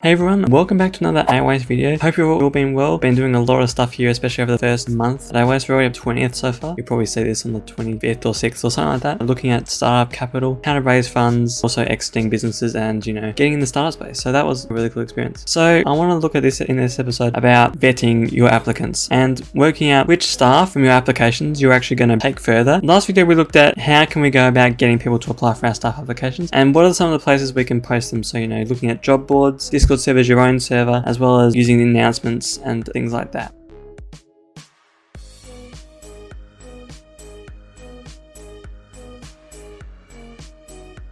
Hey everyone, welcome back to another AOS video. Hope you're all been well. Been doing a lot of stuff here, especially over the first month. At AOS, we're already up 20th so far. You'll probably see this on the 25th or 6th or something like that. Looking at startup capital, how to raise funds, also exiting businesses and, getting in the startup space. So that was a really cool experience. So I want to look at this in this episode about vetting your applicants and working out which staff from your applications you're actually going to take further. Last video, we looked at how can we go about getting people to apply for our staff applications and what are some of the places we can post them. So, looking at job boards, Discord servers, your own server, as well as using the announcements and things like that.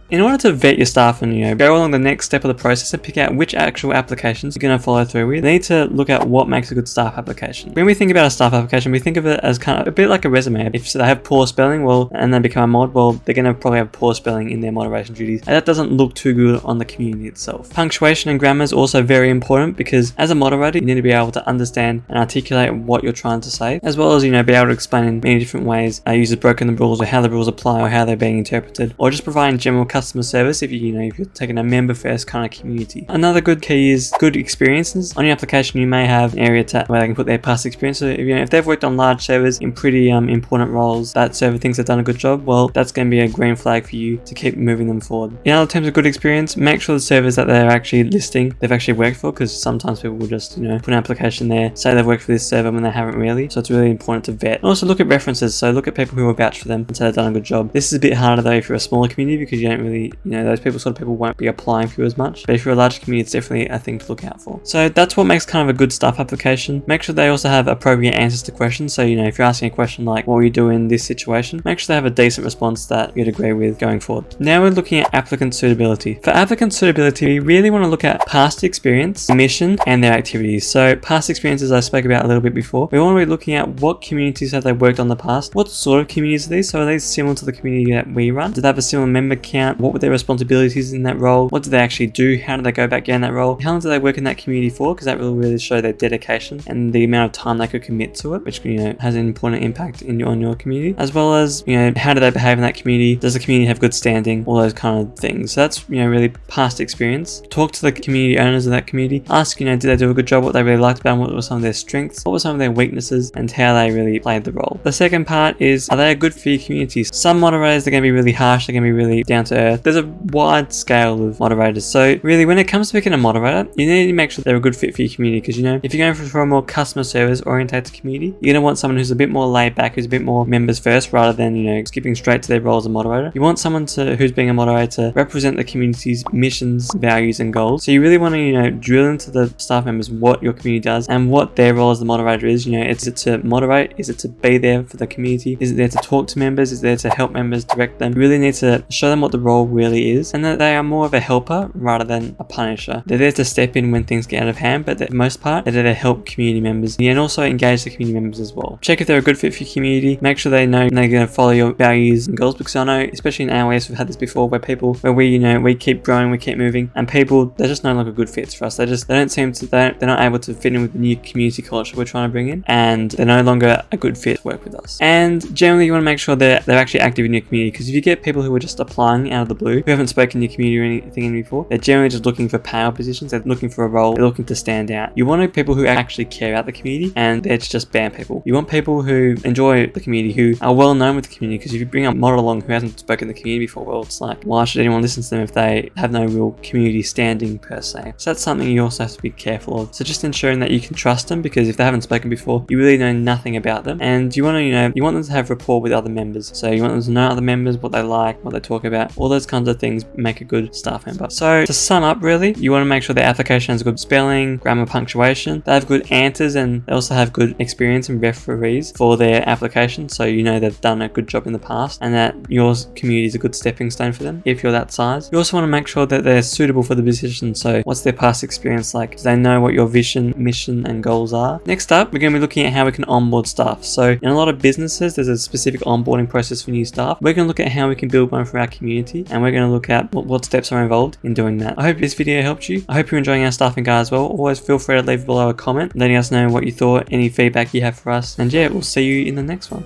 In order to vet your staff and go along the next step of the process and pick out which actual applications you're going to follow through with, you need to look at what makes a good staff application. When we think about a staff application, we think of it as kind of a bit like a resume. If they have poor spelling, and they become a mod, they're going to probably have poor spelling in their moderation duties. And that doesn't look too good on the community itself. Punctuation and grammar is also very important because as a moderator, you need to be able to understand and articulate what you're trying to say, as well as be able to explain in many different ways users broken the rules or how the rules apply or how they're being interpreted, or just providing general customer service if if you're taking a member first kind of community. Another good key is good experiences. On your application, you may have an area where they can put their past experience. So if they've worked on large servers in pretty important roles, that server thinks they've done a good job, that's going to be a green flag for you to keep moving them forward. In other terms of good experience, make sure the servers that they're actually listing, they've actually worked for, because sometimes people will just put an application there, say they've worked for this server when they haven't really. So it's really important to vet. Also look at references. So look at people who will vouch for them and say they've done a good job. This is a bit harder though if you're a smaller community, because you don't really those people won't be applying for you as much. But if you're a large community, it's definitely a thing to look out for. So that's what makes kind of a good staff application. Make sure they also have appropriate answers to questions. So if you're asking a question like, what will you do in this situation? Make sure they have a decent response that you'd agree with going forward. Now we're looking at applicant suitability. For applicant suitability, we really want to look at past experience, mission, and their activities. So past experiences I spoke about a little bit before. We want to be looking at what communities have they worked on in the past. What sort of communities are these? So are they similar to the community that we run? Do they have a similar member count? What were their responsibilities in that role? What do they actually do? How do they go about getting that role? How long do they work in that community for? Because that will really show their dedication and the amount of time they could commit to it, which has an important impact on your community, as well as how do they behave in that community? Does the community have good standing? All those kind of things. So that's really past experience. Talk to the community owners of that community. Ask did they do a good job? What they really liked about them? What were some of their strengths? What were some of their weaknesses? And how they really played the role. The second part is, are they a good for your communities? Some moderators, they're going to be really harsh. They're going to be really down to earth. There's a wide scale of moderators. So really, when it comes to picking a moderator, you need to make sure they're a good fit for your community, because if you're going for a more customer service orientated community, you're going to want someone who's a bit more laid back, who's a bit more members first, rather than skipping straight to their role as a moderator. You want someone who's being a moderator to represent the community's missions, values, and goals. So you really want to drill into the staff members what your community does and what their role as the moderator is. Is it to moderate? Is it to be there for the community? Is it there to talk to members? Is it there to help members, direct them? You really need to show them what the role really is, and that they are more of a helper rather than a punisher. They're there to step in when things get out of hand, but for the most part, they're there to help community members and also engage the community members as well. Check if they're a good fit for your community. Make sure they know they're going to follow your values and goals, because I know, especially in AOS, we've had this before where we keep growing, we keep moving, and people, they're just no longer good fits for us. They're not able to fit in with the new community culture we're trying to bring in, and they're no longer a good fit to work with us. And generally, you want to make sure they're actually active in your community, because if you get people who are just applying out of the blue, who haven't spoken to your community or anything in before, they're generally just looking for power positions. They're looking for a role. They're looking to stand out. You want people who actually care about the community, and they're just band people. You want people who enjoy the community, who are well known with the community, because if you bring a model along who hasn't spoken to the community before, it's like, why should anyone listen to them if they have no real community standing per se? So that's something you also have to be careful of. So just ensuring that you can trust them, because if they haven't spoken before, you really know nothing about them, and you want you want them to have rapport with other members. So you want them to know other members, what they like, what they talk about, all those kinds of things make a good staff member. So to sum up, really, you want to make sure the application has good spelling, grammar, punctuation. They have good answers, and they also have good experience and referees for their application. So they've done a good job in the past, and that your community is a good stepping stone for them if you're that size. You also want to make sure that they're suitable for the position. So what's their past experience like? Do they know what your vision, mission, and goals are? Next up, we're going to be looking at how we can onboard staff. So in a lot of businesses, there's a specific onboarding process for new staff. We're going to look at how we can build one for our community, and we're going to look at what steps are involved in doing that. I hope this video helped you. I hope you're enjoying our staffing guide as well. Always feel free to leave below a comment letting us know what you thought, any feedback you have for us, and we'll see you in the next one.